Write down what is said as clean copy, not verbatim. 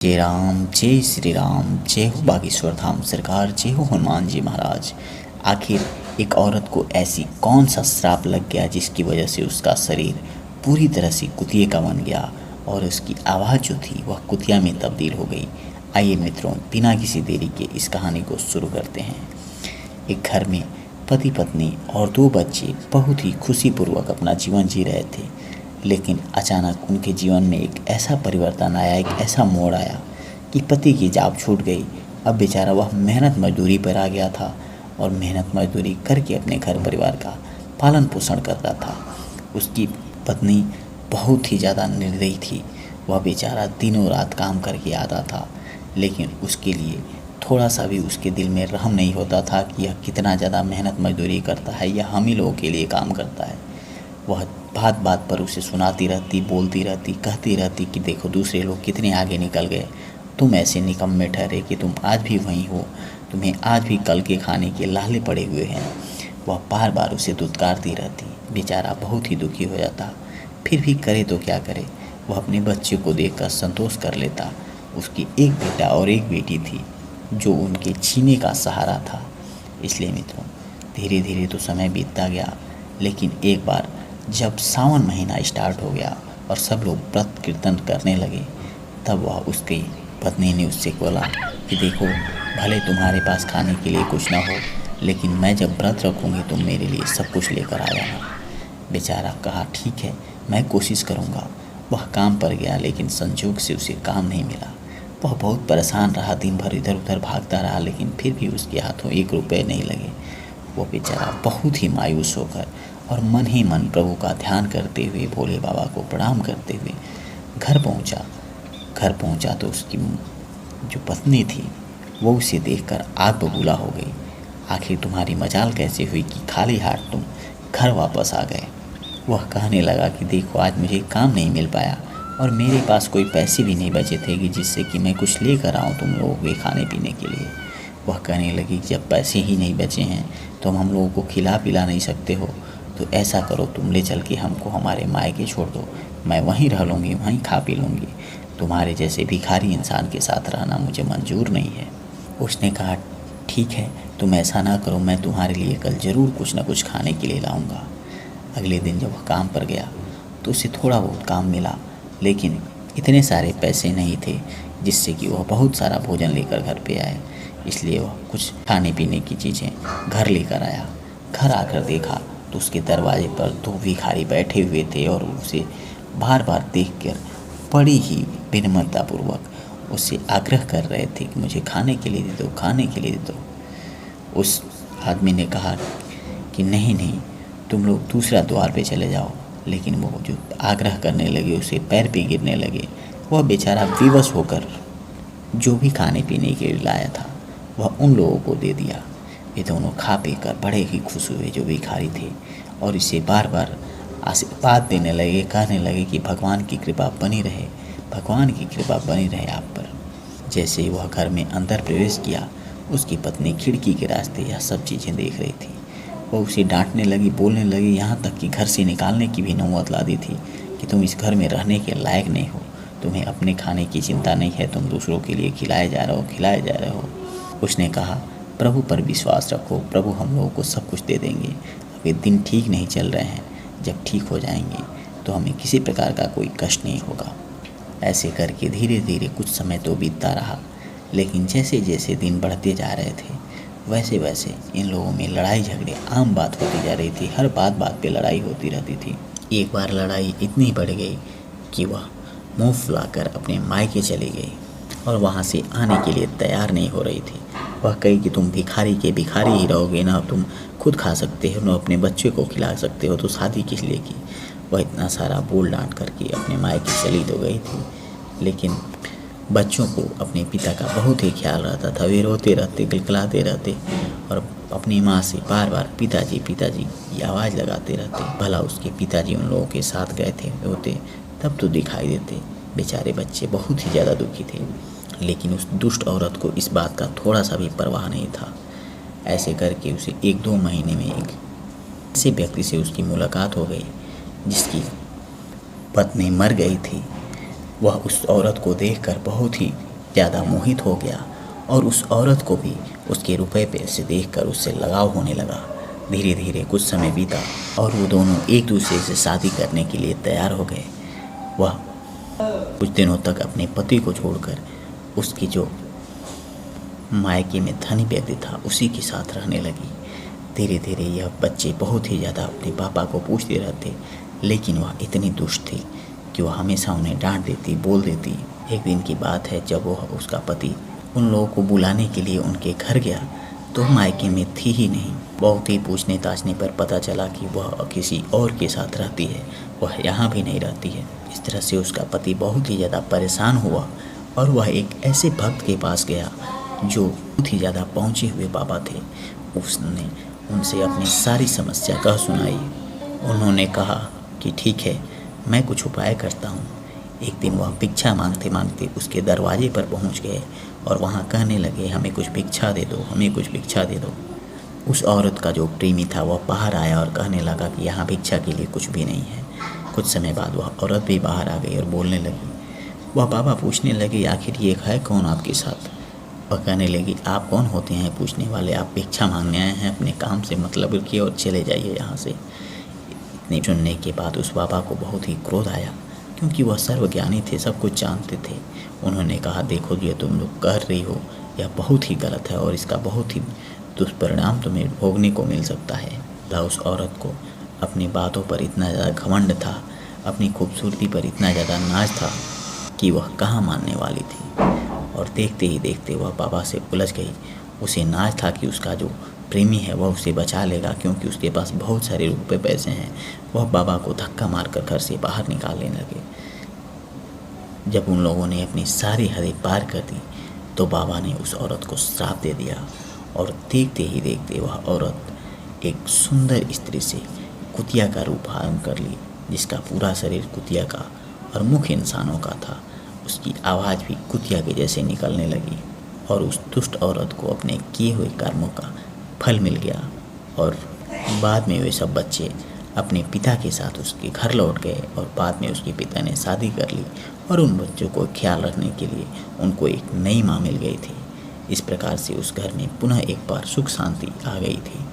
जय श्री राम, जय हो बागेश्वर धाम सरकार, जय हो हनुमान जी महाराज। आखिर एक औरत को ऐसी कौन सा श्राप लग गया जिसकी वजह से उसका शरीर पूरी तरह से कुतिये का बन गया और उसकी आवाज़ जो थी वह कुतिया में तब्दील हो गई। आइए मित्रों, बिना किसी देरी के इस कहानी को शुरू करते हैं। एक घर में पति पत्नी और 2 बच्चे बहुत ही खुशीपूर्वक अपना जीवन जी रहे थे, लेकिन अचानक उनके जीवन में एक ऐसा परिवर्तन आया, एक ऐसा मोड़ आया कि पति की जॉब छूट गई। अब बेचारा वह मेहनत मजदूरी पर आ गया था और मेहनत मजदूरी करके अपने घर परिवार का पालन पोषण करता था। उसकी पत्नी बहुत ही ज़्यादा निर्दयी थी। वह बेचारा दिनों रात काम करके आता था, लेकिन उसके लिए थोड़ा सा भी उसके दिल में रहम नहीं होता था कि यह कितना ज़्यादा मेहनत मजदूरी करता है, यह हम ही लोगों के लिए काम करता है। वह बात बात पर उसे सुनाती रहती, बोलती रहती, कहती रहती कि देखो दूसरे लोग कितने आगे निकल गए, तुम ऐसे निकम्मे ठहरे कि तुम आज भी वहीं हो, तुम्हें आज भी कल के खाने के लाले पड़े हुए हैं। वह बार बार उसे दुत्कारती रहती। बेचारा बहुत ही दुखी हो जाता, फिर भी करे तो क्या करे। वह अपने बच्चे को देखकर संतोष कर लेता। उसकी एक बेटा और एक बेटी थी जो उनके जीने का सहारा था। इसलिए मित्रों, धीरे धीरे तो समय बीतता गया, लेकिन एक बार जब सावन महीना स्टार्ट हो गया और सब लोग व्रत कीर्तन करने लगे, तब वह उसकी पत्नी ने उससे बोला कि देखो, भले तुम्हारे पास खाने के लिए कुछ ना हो, लेकिन मैं जब व्रत रखूँगी तुम मेरे लिए सब कुछ लेकर आ जाना। बेचारा कहा ठीक है, मैं कोशिश करूँगा। वह काम पर गया, लेकिन संजोग से उसे काम नहीं मिला। वह बहुत परेशान रहा, दिन भर इधर उधर भागता रहा, लेकिन फिर भी उसके हाथों 1 रुपये नहीं लगे। वो बेचारा बहुत ही मायूस होकर और मन ही मन प्रभु का ध्यान करते हुए, भोले बाबा को प्रणाम करते हुए घर पहुंचा। घर पहुंचा तो उसकी जो पत्नी थी वो उसे देखकर आग बबूला हो गई। आखिर तुम्हारी मजाल कैसे हुई कि खाली हाथ तुम घर वापस आ गए। वह कहने लगा कि देखो, आज मुझे काम नहीं मिल पाया और मेरे पास कोई पैसे भी नहीं बचे थे कि जिससे कि मैं कुछ लेकर आऊँ तुम लोगों के खाने पीने के लिए। वह कहने लगी जब पैसे ही नहीं बचे हैं तो हम लोगों को खिला पिला नहीं सकते हो, तो ऐसा करो, तुम ले चल के हमको हमारे मायके छोड़ दो, मैं वहीं रह लूँगी, वहीं खा पी लूँगी। तुम्हारे जैसे भिखारी इंसान के साथ रहना मुझे मंजूर नहीं है। उसने कहा ठीक है, तुम ऐसा ना करो, मैं तुम्हारे लिए कल ज़रूर कुछ ना कुछ खाने के लिए लाऊँगा। अगले दिन जब वह काम पर गया तो उसे थोड़ा बहुत काम मिला, लेकिन इतने सारे पैसे नहीं थे जिससे कि वह बहुत सारा भोजन लेकर घर पे आए। इसलिए वह कुछ खाने पीने की चीज़ें घर लेकर आया। घर आकर देखा तो उसके दरवाजे पर 2 भिखारी बैठे हुए थे और उसे बार बार देखकर बड़ी ही विनम्रतापूर्वक उससे आग्रह कर रहे थे कि मुझे खाने के लिए दे दो, खाने के लिए दे दो। उस आदमी ने कहा कि नहीं नहीं, तुम लोग दूसरा द्वार पे चले जाओ। लेकिन वो जो आग्रह करने लगे, उसे पैर पे गिरने लगे। वह बेचारा विवश होकर जो भी खाने पीने के लिए लाया था वह उन लोगों को दे दिया। ये दोनों खा पी कर बड़े ही खुश हुए जो भिखारी थे, और इसे बार बार आशीर्वाद देने लगे, कहने लगे कि भगवान की कृपा बनी रहे, भगवान की कृपा बनी रहे आप पर। जैसे ही वह घर में अंदर प्रवेश किया, उसकी पत्नी खिड़की के रास्ते यह सब चीज़ें देख रही थी। वह उसे डांटने लगी, बोलने लगी, यहाँ तक कि घर से निकालने की भी नौबत ला दी थी कि तुम इस घर में रहने के लायक नहीं हो, तुम्हें अपने खाने की चिंता नहीं है, तुम दूसरों के लिए खिलाए जा रहे हो, खिलाए जा रहे हो। उसने कहा प्रभु पर विश्वास रखो, प्रभु हम लोगों को सब कुछ दे देंगे। अभी दिन ठीक नहीं चल रहे हैं, जब ठीक हो जाएंगे तो हमें किसी प्रकार का कोई कष्ट नहीं होगा। ऐसे करके धीरे धीरे कुछ समय तो बीतता रहा, लेकिन जैसे जैसे दिन बढ़ते जा रहे थे वैसे वैसे इन लोगों में लड़ाई झगड़े आम बात होती जा रही थी। हर बात बात पे लड़ाई होती रहती थी। एक बार लड़ाई इतनी बढ़ गई कि वह मुँह फुलाकर अपने मायके चली गई और वहाँ से आने के लिए तैयार नहीं हो रही थी। वह कही कि तुम भिखारी के भिखारी ही रहोगे, ना तुम खुद खा सकते हो, ना अपने बच्चे को खिला सकते हो, तो शादी किस लिए की। वह इतना सारा बोल डांट करके अपने मायके चली तो गई थी, लेकिन बच्चों को अपने पिता का बहुत ही ख्याल रहता था। वे रोते रहते, गिलगिलाते रहते और अपनी माँ से बार बार पिताजी पिताजी की आवाज़ लगाते रहते। भला उसके पिताजी उन लोगों के साथ गए थे होते तब तो दिखाई देते। बेचारे बच्चे बहुत ही ज़्यादा दुखी थे, लेकिन उस दुष्ट औरत को इस बात का थोड़ा सा भी परवाह नहीं था। ऐसे करके उसे 1-2 महीने में एक ऐसे व्यक्ति से उसकी मुलाकात हो गई जिसकी पत्नी मर गई थी। वह उस औरत को देखकर बहुत ही ज़्यादा मोहित हो गया और उस औरत को भी उसके रुपए पैसे देखकर उससे लगाव होने लगा। धीरे धीरे कुछ समय बीता और वो दोनों एक दूसरे से शादी करने के लिए तैयार हो गए। वह कुछ दिनों तक अपने पति को छोड़कर उसकी जो मायके में धनी व्यक्ति था उसी के साथ रहने लगी। धीरे धीरे यह बच्चे बहुत ही ज़्यादा अपने पापा को पूछते रहते, लेकिन वह इतनी दुष्ट थी कि वह हमेशा उन्हें डांट देती, बोल देती। एक दिन की बात है जब वह उसका पति उन लोगों को बुलाने के लिए उनके घर गया तो मायके में थी ही नहीं। बहुत ही पूछने ताछने पर पता चला कि वह किसी और के साथ रहती है, वह यहाँ भी नहीं रहती है। इस तरह से उसका पति बहुत ही ज़्यादा परेशान हुआ और वह एक ऐसे भक्त के पास गया जो बहुत ही ज़्यादा पहुँचे हुए बाबा थे। उसने उनसे अपनी सारी समस्या कह सुनाई। उन्होंने कहा कि ठीक है, मैं कुछ उपाय करता हूँ। एक दिन वह भिक्षा मांगते मांगते उसके दरवाजे पर पहुँच गए और वहाँ कहने लगे, हमें कुछ भिक्षा दे दो, हमें कुछ भिक्षा दे दो। उस औरत का जो प्रेमी था वह बाहर आया और कहने लगा कि यहाँ भिक्षा के लिए कुछ भी नहीं है। कुछ समय बाद वह औरत भी बाहर आ गई और बोलने लगी। वह बाबा पूछने लगे, आखिर ये है कौन आपके साथ? वह कहने लगी, आप कौन होते हैं पूछने वाले? आप भिक्षा मांगने आए हैं, अपने काम से मतलब रखिए और चले जाइए यहाँ से। इतने सुनने के बाद उस बाबा को बहुत ही क्रोध आया, क्योंकि वह सर्वज्ञानी थे, सब कुछ जानते थे। उन्होंने कहा, देखो ये तुम लोग कर रही हो यह बहुत ही गलत है और इसका बहुत ही दुष्परिणाम तुम्हें भोगने को मिल सकता है। उस औरत को अपनी बातों पर इतना ज़्यादा घमंड था, अपनी खूबसूरती पर इतना ज़्यादा नाज था कि वह कहाँ मानने वाली थी। और देखते ही देखते वह बाबा से उलझ गई। उसे नाज था कि उसका जो प्रेमी है वह उसे बचा लेगा, क्योंकि उसके पास बहुत सारे रुपए पैसे हैं। वह बाबा को धक्का मारकर घर से बाहर निकालने लगे। जब उन लोगों ने अपनी सारी हदें पार कर दी तो बाबा ने उस औरत को श्राप दे दिया और देखते ही देखते वह औरत एक सुंदर स्त्री से कुतिया का रूप धारण कर ली, जिसका पूरा शरीर कुतिया का और मुख इंसानों का था। उसकी आवाज़ भी कुतिया के जैसे निकलने लगी और उस दुष्ट औरत को अपने किए हुए कर्मों का फल मिल गया। और बाद में वे सब बच्चे अपने पिता के साथ उसके घर लौट गए और बाद में उसके पिता ने शादी कर ली और उन बच्चों को ख्याल रखने के लिए उनको एक नई माँ मिल गई थी। इस प्रकार से उस घर में पुनः एक बार सुख शांति आ गई थी।